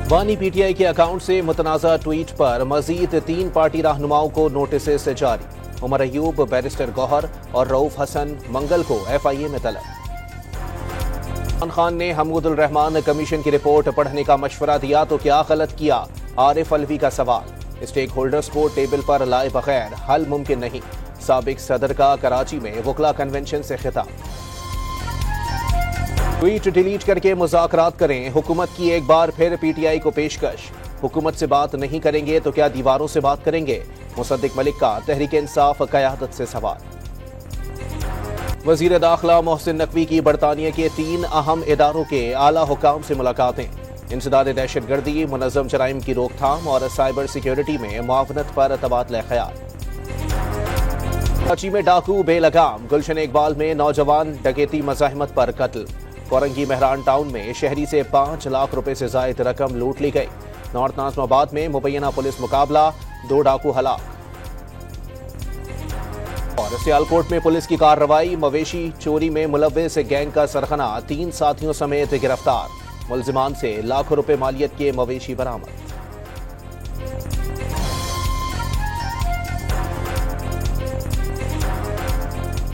वानी पीटीआई के अकाउंट से मुतनाज़ा ट्वीट पर मजीद 3 पार्टी रहनुमाओं को नोटिस जारी। उमर अयूब, बैरिस्टर गौहर और रऊफ हसन मंगल को FIA में तलब। इमरान खान ने हमूदुल रहमान कमीशन की रिपोर्ट पढ़ने का मशवरा दिया तो क्या गलत किया, आरिफ अलवी का सवाल। स्टेक होल्डर्स को टेबल पर लाए बगैर हल मुमकिन नहीं, साबिक सदर का कराची में वकला कन्वेंशन से खिताब। ट्वीट डिलीट करके मुज़ाकरात करें, हुकूमत की एक बार फिर PTI को पेशकश। हुकूमत से बात नहीं करेंगे तो क्या दीवारों से बात करेंगे, मुसद्दिक मलिक का तहरीक इंसाफ क़यादत से सवाल। वज़ीर दाखिला मोहसिन नकवी की बरतानिया के 3 अहम इदारों के आला हुकाम से मुलाकातें। इंसदाद दहशतगर्दी, मुनज़्ज़म जराइम की रोकथाम और साइबर सिक्योरिटी में मुआवनत पर तबादला ख्याल। कराची में डाकू बेलगाम, गुलशन इकबाल में नौजवान डकैती मज़ाहिमत पर कत्ल। कोरंगी मेहरान टाउन में शहरी से 5 लाख रुपए से जायद रकम लूट ली गई। नॉर्थ नाज़िमाबाद में मुबैना पुलिस मुकाबला, 2 डाकू हलाक। और सियालकोट में पुलिस की कार्रवाई, मवेशी चोरी में मुलव्विस गैंग का सरगना 3 साथियों समेत गिरफ्तार। मुलजिमान से लाखों रुपए मालियत के मवेशी बरामद।